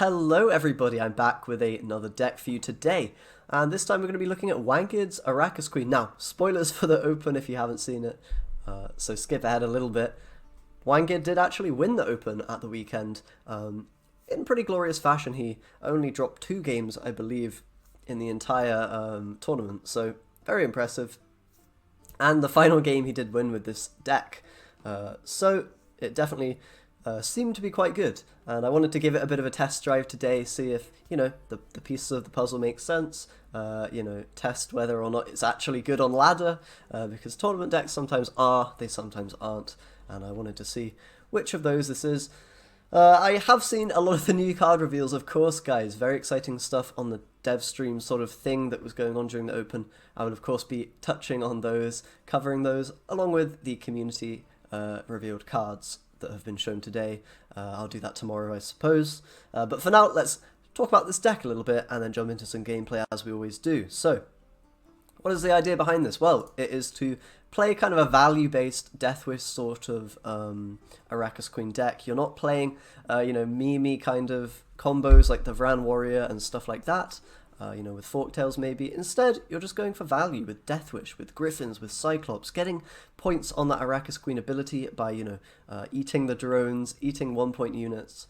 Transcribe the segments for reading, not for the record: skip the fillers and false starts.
Hello everybody, I'm back with another deck for you today, and this time we're going to be looking at Wangid's Arachas Queen. Now, spoilers for the Open if you haven't seen it, so skip ahead a little bit. Wangid did actually win the Open at the weekend, in pretty glorious fashion. He only dropped 2 games, I believe, in the entire tournament, so very impressive. And the final game he did win with this deck, so it definitely seemed to be quite good, and I wanted to give it a bit of a test drive today, see if, you know, the pieces of the puzzle make sense, you know, test whether or not it's actually good on ladder, because tournament decks sometimes are, they sometimes aren't, and I wanted to see which of those this is. I have seen a lot of the new card reveals, of course, guys. Very exciting stuff on the dev stream sort of thing that was going on during the Open. I will, of course, be touching on those, covering those, along with the community revealed cards that have been shown today. I'll do that tomorrow, I suppose. But for now, let's talk about this deck a little bit and then jump into some gameplay as we always do. So, what is the idea behind this? Well, it is to play kind of a value-based Deathwish sort of Arachas Queen deck. You're not playing, you know, meme kind of combos like the Vran Warrior and stuff like that, you know, with Forktails maybe. Instead, you're just going for value with Deathwish, with Griffins, with Cyclops, getting points on that Arachas Queen ability by, you know, eating the drones, eating 1-point units,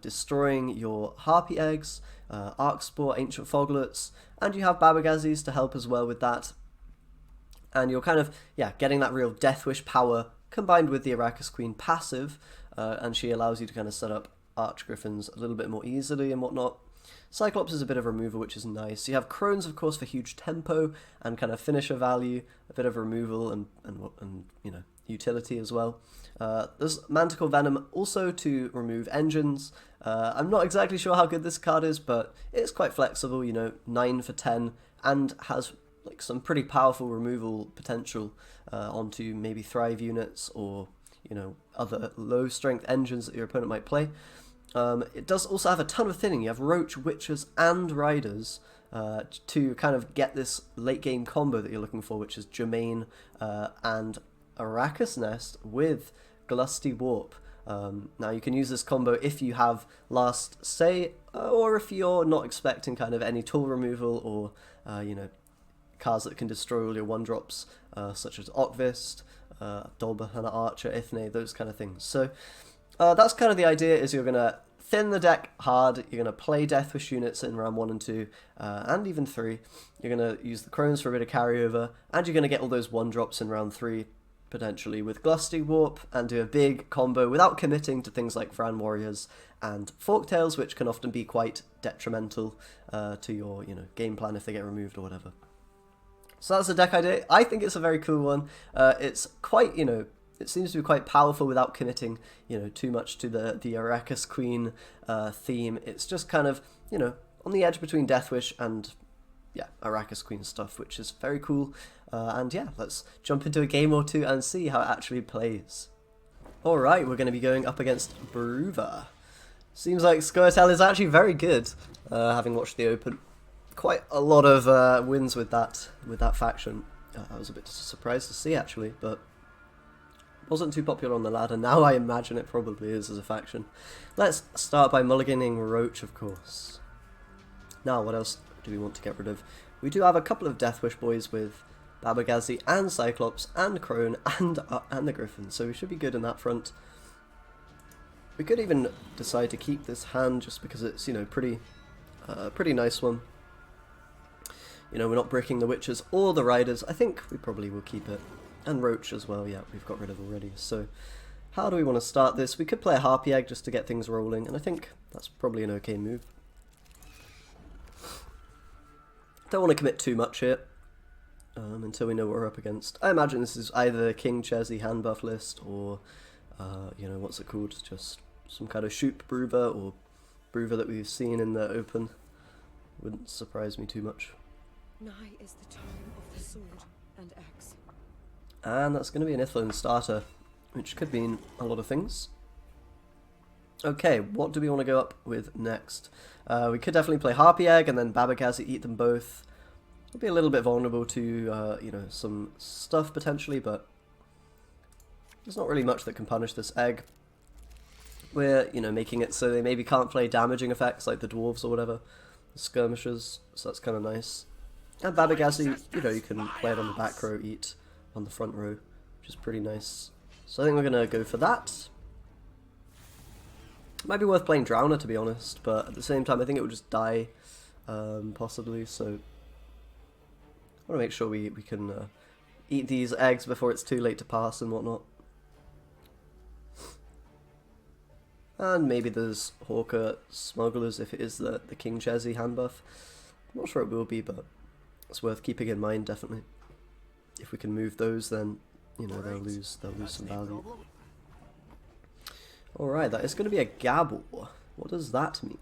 destroying your Harpy eggs, Arcspore, Ancient Foglets, and you have Babagazis to help as well with that. And you're kind of, yeah, getting that real Deathwish power combined with the Arachas Queen passive, and she allows you to kind of set up Arch Griffins a little bit more easily and whatnot. Cyclops is a bit of removal, which is nice. You have Crones, of course, for huge tempo and kind of finisher value, a bit of removal and you know, utility as well. There's Manticore Venom also to remove engines. I'm not exactly sure how good this card is, but it's quite flexible, you know, 9 for 10, and has like some pretty powerful removal potential onto maybe Thrive units or, you know, other low strength engines that your opponent might play. It does also have a ton of thinning. You have Roach, Witches, and Riders to kind of get this late game combo that you're looking for, which is Germain and Arachas Nest with Glusty Warp. Now you can use this combo if you have Last Say, or if you're not expecting kind of any tool removal or, you know, cards that can destroy all your 1-drops, such as Okvist, Dolbahana Archer, Ithne, those kind of things. So that's kind of the idea, is you're going to thin the deck hard, you're going to play Deathwish units in round 1 and 2, and even 3. You're going to use the Crones for a bit of carryover, and you're going to get all those 1-drops in round 3, potentially, with Glusty Warp, and do a big combo without committing to things like Vran Warriors and Forktails, which can often be quite detrimental to your, you know, game plan if they get removed or whatever. So that's the deck idea. I think it's a very cool one. It's quite, you know, it seems to be quite powerful without committing, you know, too much to the Arachas Queen theme. It's just kind of, you know, on the edge between Deathwish and, yeah, Arachas Queen stuff, which is very cool. And yeah, let's jump into a game or two and see how it actually plays. Alright, we're going to be going up against Bruva. Seems like Squirtle is actually very good, having watched the Open. Quite a lot of wins with that faction. I was a bit surprised to see, actually, but wasn't too popular on the ladder. Now I imagine it probably is as a faction. Let's start by mulliganing Roach, of course. Now, what else do we want to get rid of? We do have a couple of Deathwish boys with Babagazi and Cyclops and Crone and the Griffin, so we should be good in that front. We could even decide to keep this hand just because it's, you know, pretty nice one. You know, we're not breaking the Witches or the Riders. I think we probably will keep it. And Roach as well, yeah, we've got rid of already. So, how do we want to start this? We could play a Harpy Egg just to get things rolling, and I think that's probably an okay move. Don't want to commit too much here, until we know what we're up against. I imagine this is either King Chesney hand buff list, or, you know, what's it called? Just some kind of shoot Bruva, or Bruva that we've seen in the Open. Wouldn't surprise me too much. Nigh is the time of the sword and axe. And that's going to be an Ithlone starter, which could mean a lot of things. Okay, what do we want to go up with next? We could definitely play Harpy Egg and then Babagazi, eat them both. It'll be a little bit vulnerable to, you know, some stuff potentially, but there's not really much that can punish this egg. we're, you know, making it so they maybe can't play damaging effects like the dwarves or whatever, the skirmishers, so that's kind of nice. And Babagazi, you know, you can play it on the back row, eat on the front row, which is pretty nice. So I think we're going to go for that. Might be worth playing Drowner, to be honest, but at the same time I think it would just die, possibly, so I want to make sure we can eat these eggs before it's too late to pass and whatnot. And maybe there's Hawker Smugglers if it is the King Chezzy hand buff. I'm not sure it will be, but it's worth keeping in mind, definitely. If we can move those, then, you know, they'll lose some value. Alright, that is going to be a Gabble. What does that mean?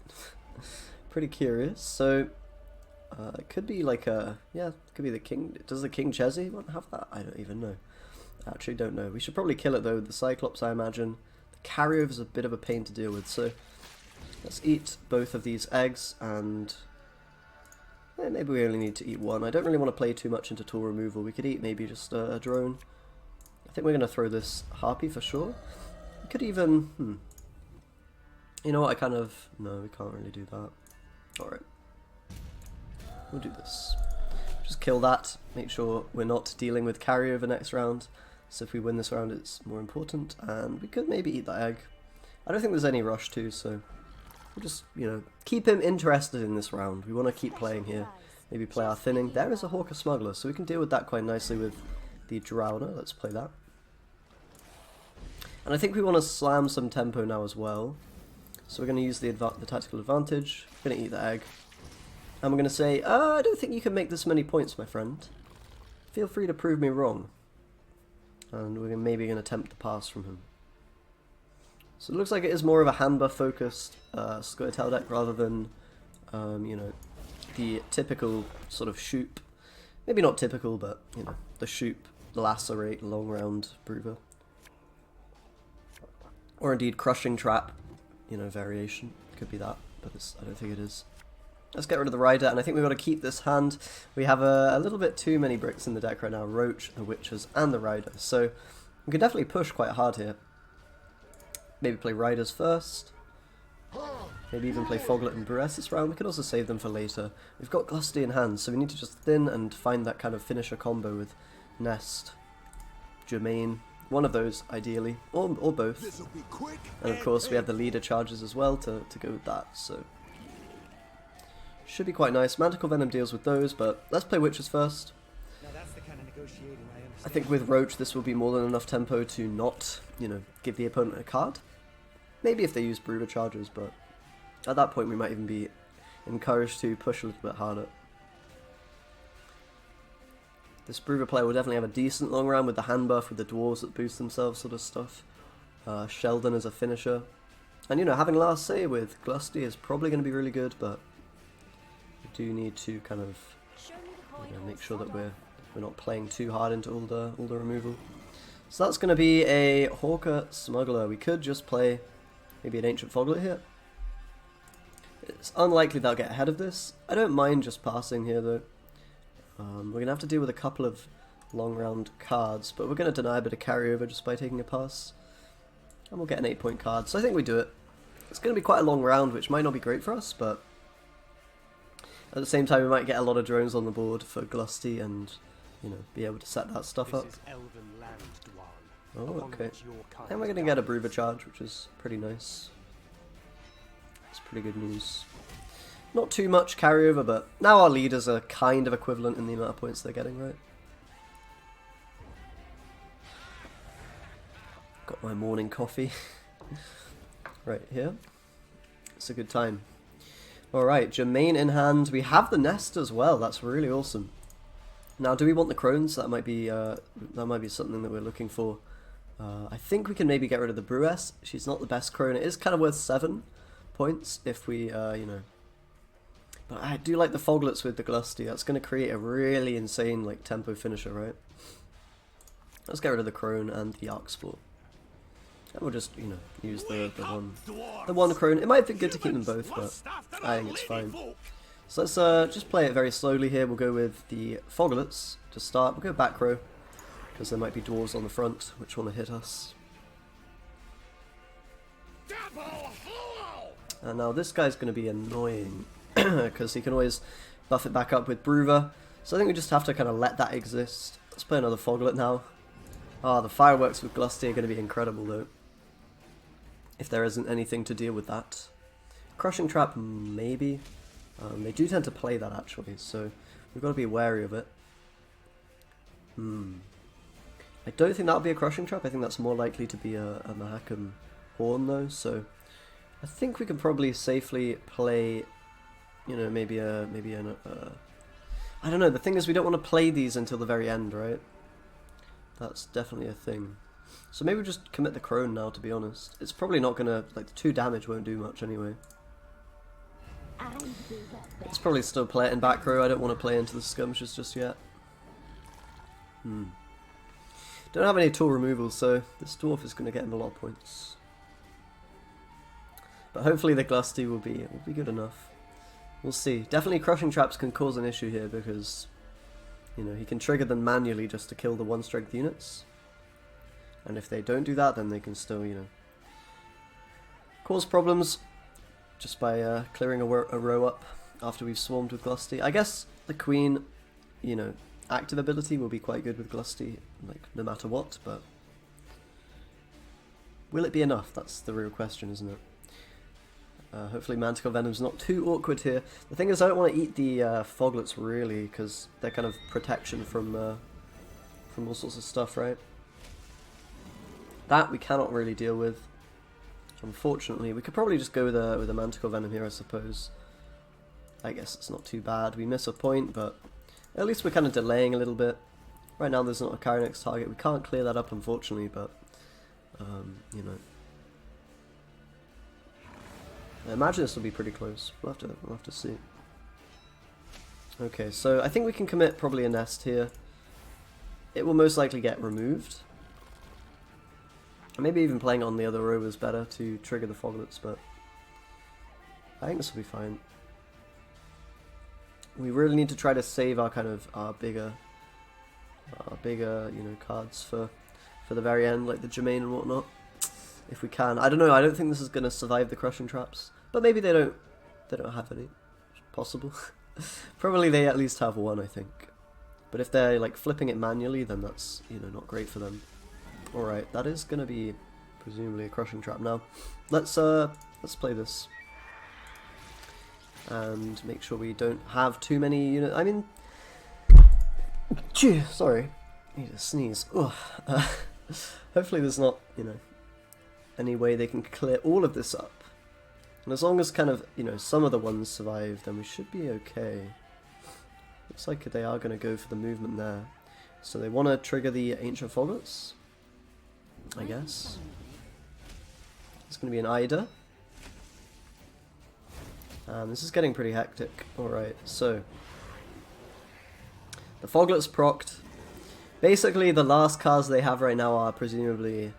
Pretty curious. So, it could be like a... yeah, it could be the King... does the King Chezzy want to have that? I don't even know. I actually don't know. We should probably kill it though. The Cyclops, I imagine. The carryover is a bit of a pain to deal with, so... let's eat both of these eggs, and... yeah, maybe we only need to eat one. I don't really want to play too much into tool removal. We could eat maybe just a drone. I think we're going to throw this Harpy for sure. We could even... you know what, I kind of... no, we can't really do that. Alright. We'll do this. Just kill that. Make sure we're not dealing with carryover next round. So if we win this round, it's more important. And we could maybe eat that egg. I don't think there's any rush to, so... we'll just, you know, keep him interested in this round. We want to keep playing here. Maybe play our thinning. There is a Hawker Smuggler, so we can deal with that quite nicely with the Drowner. Let's play that. And I think we want to slam some tempo now as well. So we're going to use the tactical advantage. We're going to eat the egg. And we're going to say, I don't think you can make this many points, my friend. Feel free to prove me wrong. And we're maybe going to attempt the pass from him. So it looks like it is more of a hand buff focused Squirtel deck rather than, you know, the typical sort of Shoop. Maybe not typical, but, you know, the Shoop, Lacerate, Long Round Broover. Or indeed Crushing Trap, you know, variation. Could be that, but I don't think it is. Let's get rid of the Rider, and I think we've got to keep this hand. We have a little bit too many bricks in the deck right now. Roach, the Witches, and the Rider. So we can definitely push quite hard here. Maybe play Riders first. Maybe even play Foglet and Brewess this round. We could also save them for later. We've got Glusty in hand, so we need to just thin and find that kind of finisher combo with Nest, Jermaine. One of those, ideally. Or both. And of course we have the leader charges as well to go with that, so... should be quite nice. Manticle Venom deals with those, but let's play Witches first. Now that's the kind of negotiating I understand. I think with Roach this will be more than enough tempo to not, you know, give the opponent a card. Maybe if they use Brooder charges, but at that point we might even be encouraged to push a little bit harder. This Brooder player will definitely have a decent long round with the hand buff, with the dwarves that boost themselves sort of stuff. Sheldon as a finisher. And you know, having last say with Glusty is probably going to be really good, but we do need to kind of, you know, make sure that we're not playing too hard into all the removal. So that's going to be a Hawker Smuggler. We could just play maybe an Ancient Foglet here. It's unlikely they'll get ahead of this. I don't mind just passing here though. We're going to have to deal with a couple of long round cards, but we're going to deny a bit of carryover just by taking a pass. And we'll get an 8-point card, so I think we do it. It's going to be quite a long round, which might not be great for us, but at the same time we might get a lot of drones on the board for Glusty and, you know, be able to set that stuff up. Oh, okay. And we're going to get a Broover charge, which is pretty nice. It's pretty good news. Not too much carryover, but now our leaders are kind of equivalent in the amount of points they're getting, right? Got my morning coffee. Right here. It's a good time. Alright, Jermaine in hand. We have the Nest as well. That's really awesome. Now, do we want the Crones? That might be something that we're looking for. I think we can maybe get rid of the Brewess. She's not the best Crone. It is kind of worth 7 points if we, you know... But I do like the Foglets with the Glusty. That's going to create a really insane like tempo finisher, right? Let's get rid of the Crone and the Arcsport. And we'll just, you know, use the one Crone. It might be good to keep them both, but I think it's fine. So let's just play it very slowly here. We'll go with the Foglets to start. We'll go back row, because there might be dwarves on the front which want to hit us. And now this guy's going to be annoying because he can always buff it back up with Broover. So I think we just have to kind of let that exist. Let's play another Foglet now. Ah, the fireworks with Glusty are going to be incredible though. If there isn't anything to deal with that. Crushing Trap, maybe. They do tend to play that actually, so we've got to be wary of it. I don't think that'll be a Crushing Trap. I think that's more likely to be a Mahakam Horn though, so I think we can probably safely play, you know, maybe an I don't know, the thing is we don't want to play these until the very end, right? That's definitely a thing. So maybe just commit the Crone now, to be honest. It's probably not gonna, like, the 2 damage won't do much anyway. Let's probably still play it in back row. I don't want to play into the skirmishes just yet. Don't have any tool removal, so this dwarf is going to get him a lot of points. But hopefully the Glusty will be good enough. We'll see. Definitely Crushing Traps can cause an issue here because, you know, he can trigger them manually just to kill the 1-strength units. And if they don't do that, then they can still, you know, cause problems just by clearing a row up after we've swarmed with Glusty. I guess the Queen, you know, active ability will be quite good with Glusty, like, no matter what, but will it be enough? That's the real question, isn't it? Hopefully Manticore Venom's not too awkward here. The thing is, I don't want to eat the Foglets, really, because they're kind of protection from all sorts of stuff, right? That we cannot really deal with, unfortunately. We could probably just go with a Manticore Venom here, I suppose. I guess it's not too bad. We miss a point, but at least we're kind of delaying a little bit. Right now there's not a Kyrenex target. We can't clear that up, unfortunately, but, you know. I imagine this will be pretty close. We'll have to see. Okay, so I think we can commit probably a nest here. It will most likely get removed. Maybe even playing on the other row is better to trigger the Foglets, but I think this will be fine. We really need to try to save our kind of our bigger you know, cards for the very end, like the Germain and whatnot. If we can. I don't know, I don't think this is going to survive the Crushing Traps. But maybe they don't have any. Possible. Probably they at least have one, I think. But if they're like flipping it manually, then that's, you know, not great for them. Alright, that is going to be presumably a Crushing Trap now. Let's play this. And make sure we don't have too many units. I mean, sorry. I need to sneeze. Hopefully there's not, you know, any way they can clear all of this up. And as long as kind of, you know, some of the ones survive, then we should be okay. Looks like they are going to go for the movement there. So they want to trigger the Ancient Foglets, I guess. It's going to be an Ida. This is getting pretty hectic. Alright, so the Foglet's procced. Basically, the last cards they have right now are presumably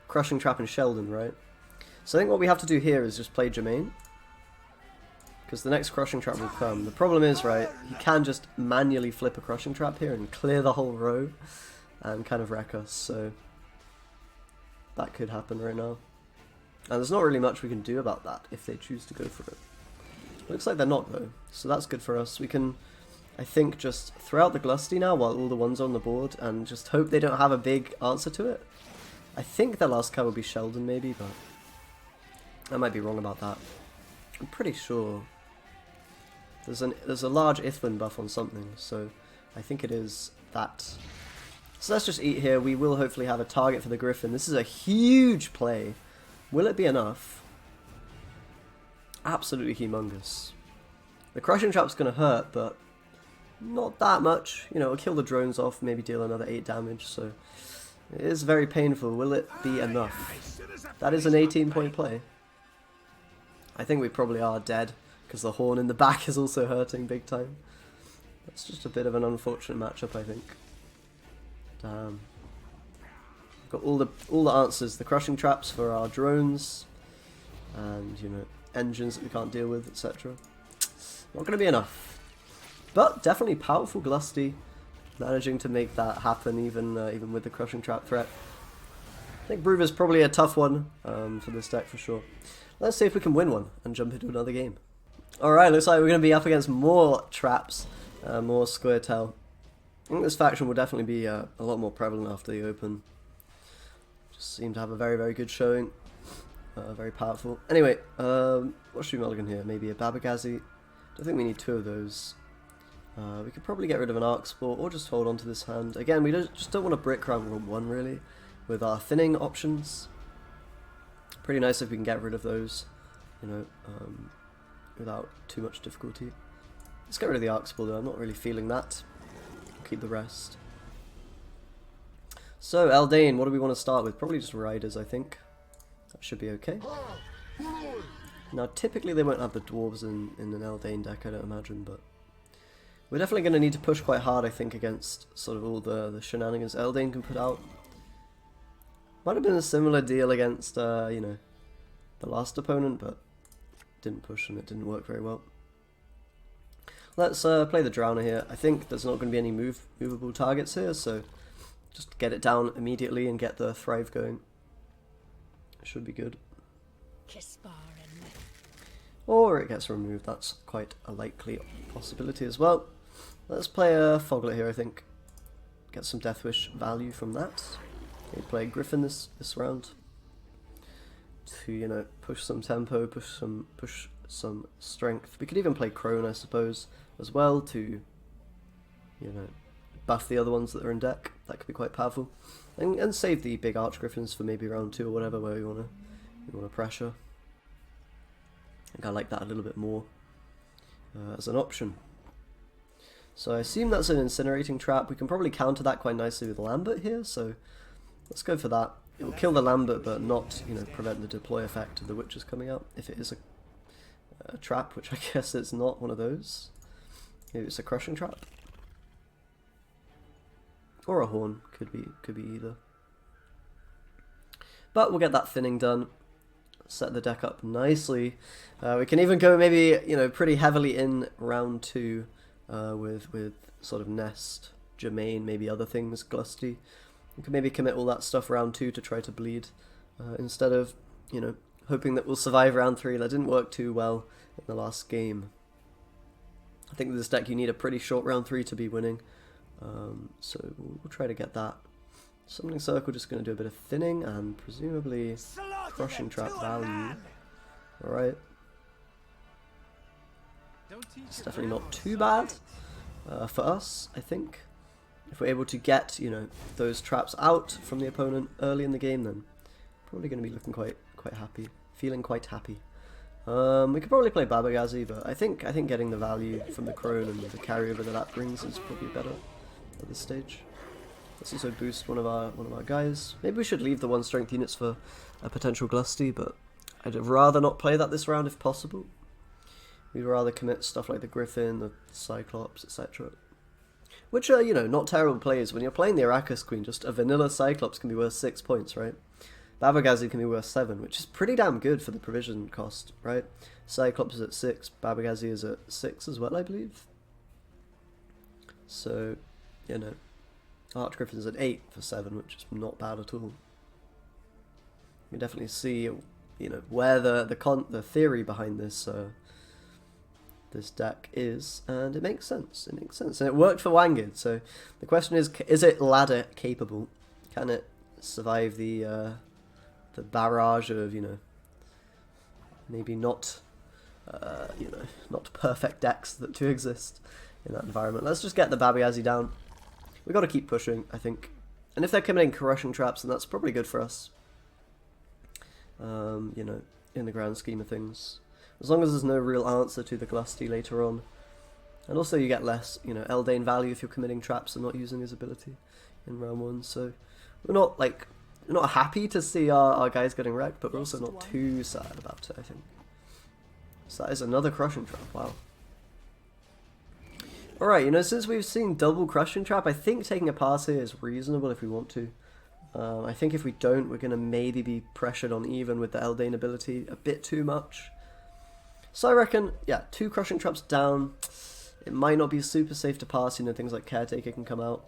Crushing Trap and Sheldon, right? So I think what we have to do here is just play Germain, because the next Crushing Trap will come. The problem is, right, he can just manually flip a Crushing Trap here and clear the whole row and kind of wreck us, so that could happen right now. And there's not really much we can do about that if they choose to go for it. Looks like they're not though, so that's good for us. We can, I think, just throw out the Glusty now while all the ones are on the board and just hope they don't have a big answer to it. I think their last card will be Sheldon maybe, but I might be wrong about that. I'm pretty sure there's a large Ithwin buff on something, so I think it is that. So let's just eat here. We will hopefully have a target for the Griffin. This is a huge play. Will it be enough? Absolutely humongous. The Crushing Trap's going to hurt, but not that much. You know, it'll kill the drones off, maybe deal another 8 damage, so it is very painful. Will it be enough? That is an 18-point play. I think we probably are dead, because the horn in the back is also hurting big time. That's just a bit of an unfortunate matchup, I think. Damn. Got all the answers. The Crushing Traps for our drones, and, you know, engines that we can't deal with, etc. Not going to be enough. But definitely powerful Glusty, managing to make that happen even with the Crushing Trap threat. think Brewer's probably a tough one for this deck for sure. Let's see if we can win one and jump into another game. Alright, looks like we're going to be up against more traps, more Square Tail. I think this faction will definitely be a lot more prevalent after the open. Just seem to have a very, very good showing. Very powerful. Anyway, what should we mulligan here? Maybe a Babagazi. I think we need 2 of those. We could probably get rid of an Arc Sport or just hold on to this hand. Again, we just don't want to brick round 1 really with our thinning options. Pretty nice if we can get rid of those, you know, without too much difficulty. Let's get rid of the Arc Sport though. I'm not really feeling that. I'll keep the rest. So, Eldain, what do we want to start with? Probably just Riders, I think. That should be okay. Now, typically they won't have the Dwarves in an Eldain deck, I don't imagine, but we're definitely going to need to push quite hard, I think, against sort of all the shenanigans Eldain can put out. Might have been a similar deal against, you know, the last opponent, but didn't push and it didn't work very well. Let's play the Drowner here. I think there's not going to be any movable targets here, so just get it down immediately and get the Thrive going. Should be good. Or it gets removed, that's quite a likely possibility as well. Let's play a Foglet here, I think. Get some Deathwish value from that. We play Griffin this round. To, you know, push some tempo, push some strength. We could even play Crone, I suppose, as well to, you know, buff the other ones that are in deck. That could be quite powerful. And save the big Archgriffins for maybe round 2 or whatever, where you wanna pressure. I think I like that a little bit more as an option. So I assume that's an Incinerating Trap. We can probably counter that quite nicely with Lambert here, so let's go for that. It will kill the Lambert, but not, you know, prevent the deploy effect of the Witches coming out. If it is a trap, which I guess it's not one of those. Maybe it's a Crushing Trap. Or a Horn, could be either. But we'll get that thinning done. Set the deck up nicely. We can even go maybe, you know, pretty heavily in round 2 with sort of Nest, Jermaine, maybe other things, Glusty. We can maybe commit all that stuff round 2 to try to bleed instead of, you know, hoping that we'll survive round 3. That didn't work too well in the last game. I think with this deck you need a pretty short round 3 to be winning. So we'll try to get that. Summoning Circle just going to do a bit of thinning and presumably Crushing Trap value. Alright. It's definitely not too bad for us, I think. If we're able to get, you know, those traps out from the opponent early in the game, then probably going to be looking quite happy. Feeling quite happy. We could probably play Babagazi, but I think getting the value from the Crone and the carryover that brings is probably better at this stage. Let's also boost one of our guys. Maybe we should leave the 1 strength units for a potential Glusty, but I'd rather not play that this round if possible. We'd rather commit stuff like the Griffin, the Cyclops, etc. Which are, you know, not terrible plays. When you're playing the Arachas Queen, just a vanilla Cyclops can be worth 6 points, right? Babagazi can be worth 7, which is pretty damn good for the provision cost, right? Cyclops is at 6, Babagazi is at 6 as well, I believe. So, you know, Archgriffin's at 8 for 7, which is not bad at all. You can definitely see, you know, where the theory behind this this deck is, and it makes sense. It makes sense, and it worked for Wangid. So the question is it ladder capable? Can it survive the barrage of, you know, maybe not you know, not perfect decks that do exist in that environment? Let's just get the Babagazi down. We've got to keep pushing, I think. And if they're committing Crushing Traps, then that's probably good for us. You know, in the grand scheme of things. As long as there's no real answer to the Glusty later on. And also you get less, you know, Eldain value if you're committing traps and not using his ability in round 1. So we're not happy to see our guys getting wrecked, but we're also not too sad about it, I think. So that is another Crushing Trap, wow. Alright, you know, since we've seen double Crushing Trap, I think taking a pass here is reasonable if we want to. I think if we don't, we're going to maybe be pressured on even with the Eldain ability a bit too much. So I reckon, yeah, 2 Crushing Traps down. It might not be super safe to pass, you know, things like Caretaker can come out.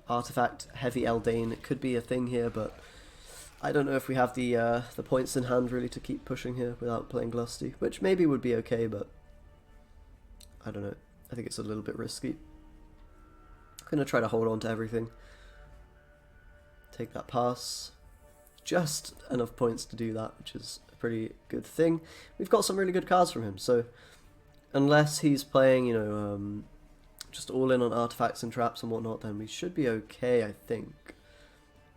Artifact, heavy Eldain, it could be a thing here, but I don't know if we have the points in hand really to keep pushing here without playing Glusty, which maybe would be okay, but I don't know. I think it's a little bit risky. I'm going to try to hold on to everything. Take that pass. Just enough points to do that, which is a pretty good thing. We've got some really good cards from him, so unless he's playing, you know, just all in on artifacts and traps and whatnot, then we should be okay, I think.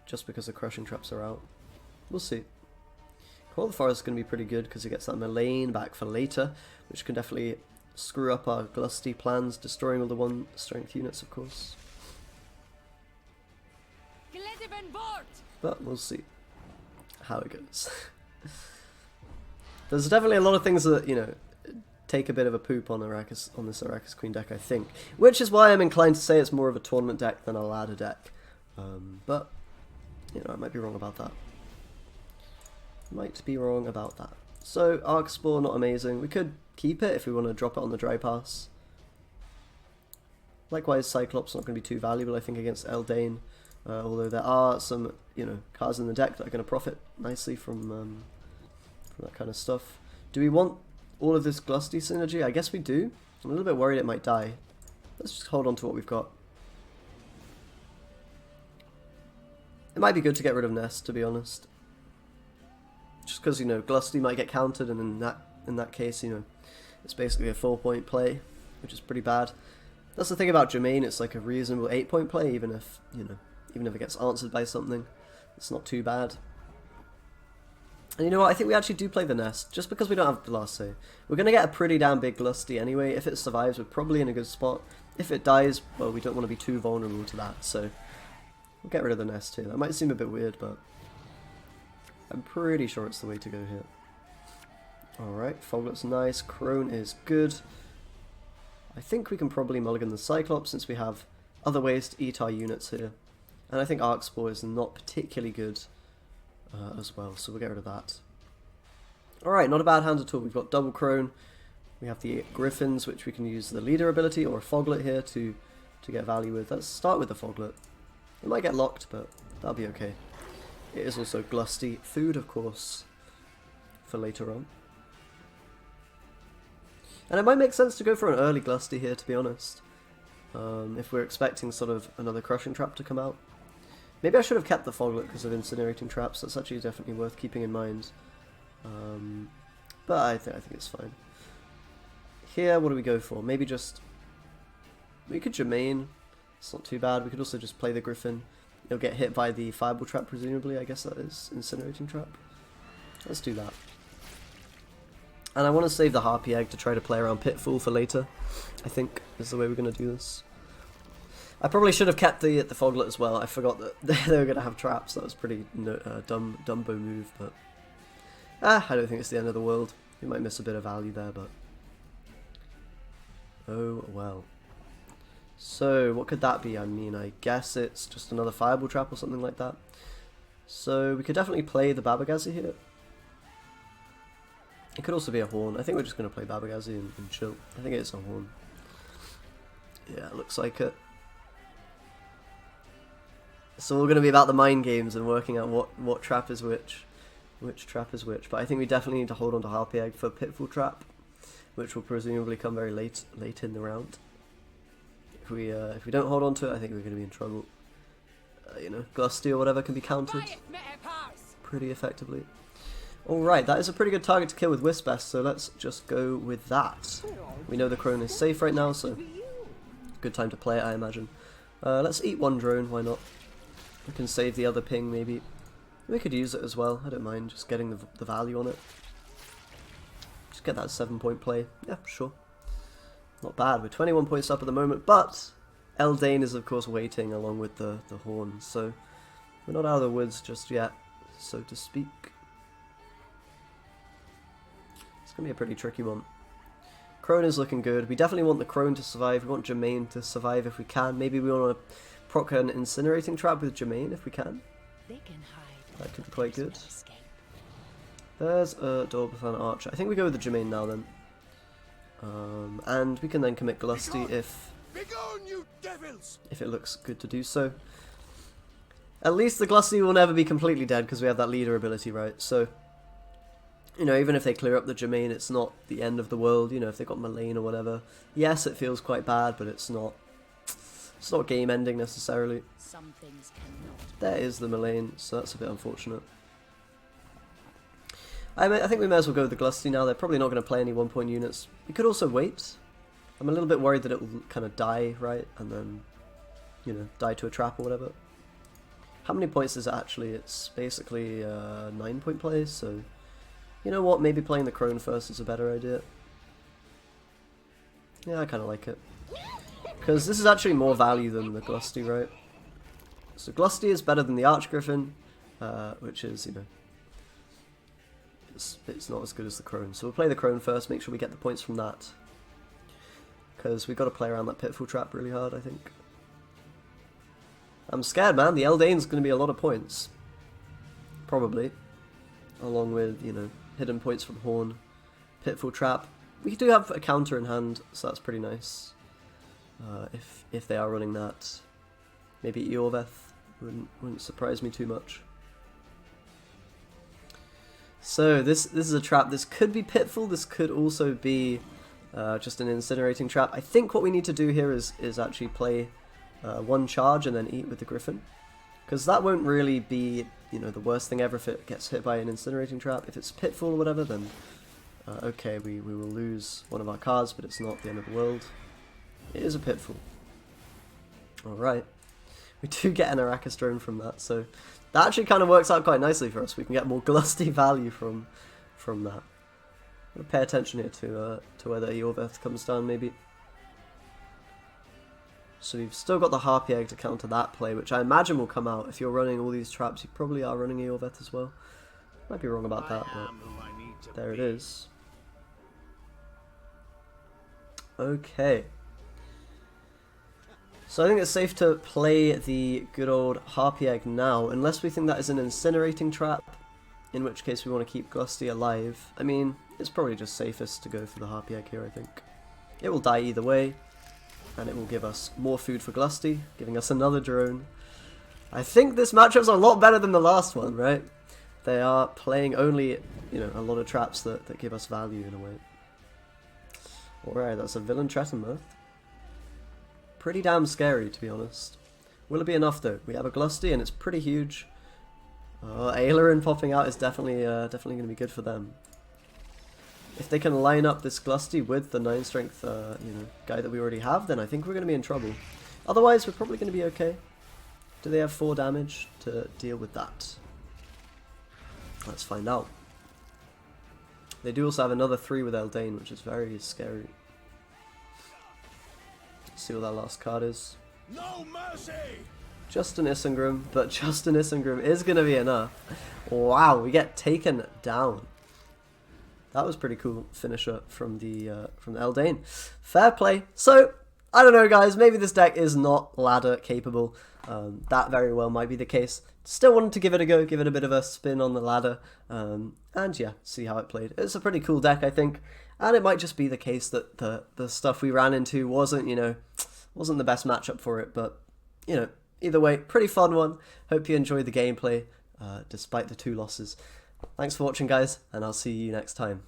Just because the crushing traps are out. We'll see. Call the Forest is going to be pretty good because he gets that Mullane back for later, which can definitely screw up our Glusty plans, destroying all the 1 strength units, of course. But we'll see how it goes. There's definitely a lot of things that, you know, take a bit of a poop on Arachas, on this Arachas Queen deck, I think. Which is why I'm inclined to say it's more of a tournament deck than a ladder deck. But, you know, I might be wrong about that. Might be wrong about that. So, Arc Spore, not amazing. We could keep it if we want to drop it on the dry pass. Likewise, Cyclops not going to be too valuable, I think, against Eldain. Although there are some, you know, cards in the deck that are going to profit nicely from that kind of stuff. Do we want all of this Glusty synergy? I guess we do. I'm a little bit worried it might die. Let's just hold on to what we've got. It might be good to get rid of Nest, to be honest. Just because, you know, Glusty might get countered, and in that case, you know, it's basically a 4-point play, which is pretty bad. That's the thing about Jermaine, it's like a reasonable 8-point play, even if, you know, even if it gets answered by something. It's not too bad. And you know what, I think we actually do play the Nest, just because we don't have the last say. We're going to get a pretty damn big Glusty anyway. If it survives, we're probably in a good spot. If it dies, well, we don't want to be too vulnerable to that, so we'll get rid of the Nest here. That might seem a bit weird, but I'm pretty sure it's the way to go here. Alright, Foglet's nice, Crone is good. I think we can probably mulligan the Cyclops since we have other ways to eat our units here. And I think Arc Spore is not particularly good as well, so we'll get rid of that. Alright, not a bad hand at all. We've got double Crone. We have the Griffins, which we can use the leader ability or a Foglet here to get value with. Let's start with the Foglet. It might get locked, but that'll be okay. It is also Glusty food, of course, for later on. And it might make sense to go for an early Glusty here, to be honest. If we're expecting sort of another Crushing Trap to come out. Maybe I should have kept the Foglet because of Incinerating Traps. That's actually definitely worth keeping in mind. But I think it's fine. Here, what do we go for? Maybe just... we could Jermaine. It's not too bad. We could also just play the Griffin. He'll get hit by the Fireball Trap, presumably. I guess that is Incinerating Trap. Let's do that. And I want to save the Harpy Egg to try to play around Pitfall for later. I think is the way we're going to do this. I probably should have kept the Foglet as well. I forgot that they were going to have traps. That was pretty Dumbo move, but I don't think it's the end of the world. We might miss a bit of value there, but oh well. So what could that be? I mean, I guess it's just another Fireball Trap or something like that. So we could definitely play the Babagazi here. It could also be a Horn. I think we're just going to play Babagazi and chill. I think it's a Horn. Yeah, it looks like it. It's all going to be about the mind games and working out what trap is which trap is which. But I think we definitely need to hold on to Harpy Egg for Pitfall Trap, which will presumably come very late in the round. If we don't hold on to it, I think we're going to be in trouble. You know, Glusty or whatever can be countered pretty effectively. Alright, that is a pretty good target to kill with Wisp-Best, so let's just go with that. We know the Crone is safe right now, so good time to play it, I imagine. Let's eat one drone, why not? We can save the other ping, maybe. We could use it as well, I don't mind just getting the value on it. Just get that 7-point play. Yeah, sure. Not bad, we're 21 points up at the moment, but Eldain is of course waiting along with the Horn, so we're not out of the woods just yet, so to speak. It's going to be a pretty tricky one. Crone is looking good. We definitely want the Crone to survive. We want Jermaine to survive if we can. Maybe we want to proc an Incinerating Trap with Jermaine if we can. That could be quite good. There's a Dorbathan Archer. I think we go with the Jermaine now then. And we can then commit Glusty if it looks good to do so. At least the Glusty will never be completely dead because we have that leader ability, right? So, you know, even if they clear up the Jermaine, it's not the end of the world. You know, if they got Mullane or whatever. Yes, it feels quite bad, but it's not game ending necessarily. Some things cannot. There is the Mullane, so that's a bit unfortunate. I think we may as well go with the Glusty now. They're probably not going to play any 1-point units. We could also wait. I'm a little bit worried that it will kind of die, right? And then, you know, die to a trap or whatever. How many points is it actually? It's basically a 9-point play, so... You know what? Maybe playing the Crone first is a better idea. Yeah, I kind of like it. Because this is actually more value than the Glusty, right? So Glusty is better than the Archgriffin, which is, you know... It's not as good as the Crone. So we'll play the Crone first, make sure we get the points from that. Because we've got to play around that Pitfall Trap really hard, I think. I'm scared, man. The Eldane's going to be a lot of points. Probably. Along with, you know, hidden points from Horn, Pitfall Trap. We do have a counter in hand, so that's pretty nice. If they are running that. Maybe Eorveth wouldn't surprise me too much. So this is a trap. This could be Pitfall. This could also be just an incinerating trap. I think what we need to do here is actually play one charge and then eat with the Griffin, because that won't really be, you know, the worst thing ever if it gets hit by an incinerating trap. If it's Pitfall or whatever, then okay, we will lose one of our cards, but it's not the end of the world. It is a Pitfall. Alright. We do get an Arachas drone from that, so that actually kind of works out quite nicely for us. We can get more Glusty value from that. I'm going to pay attention here to whether Eorveth comes down, maybe. So we've still got the Harpy Egg to counter that play, which I imagine will come out. If you're running all these traps, you probably are running Eorveth as well. Might be wrong about that, but there it is. Okay. So I think it's safe to play the good old Harpy Egg now, unless we think that is an incinerating trap, in which case we want to keep Glusty alive. I mean, it's probably just safest to go for the Harpy Egg here, I think. It will die either way, and it will give us more food for Glusty, giving us another drone. I think this matchup's a lot better than the last one, right? They are playing only, you know, a lot of traps that give us value in a way. Alright, that's a Villain Tretenmerth. Pretty damn scary, to be honest. Will it be enough though? We have a Glusty and it's pretty huge. Aileron popping out is definitely going to be good for them. If they can line up this Glusty with the 9 strength you know, guy that we already have, then I think we're going to be in trouble. Otherwise, we're probably going to be okay. Do they have 4 damage to deal with that? Let's find out. They do also have another 3 with Eldane, which is very scary. Let's see what that last card is. No mercy! Just an Isengrim, but just an Isengrim is going to be enough. Wow, we get taken down. That was pretty cool finisher from the Eldane. Fair play. So, I don't know guys, maybe this deck is not ladder capable. That very well might be the case. Still wanted to give it a go, give it a bit of a spin on the ladder. And yeah, see how it played. It's a pretty cool deck, I think. And it might just be the case that the stuff we ran into wasn't, you know, wasn't the best matchup for it. But, you know, either way, pretty fun one. Hope you enjoyed the gameplay, despite the 2 losses. Thanks for watching, guys, and I'll see you next time.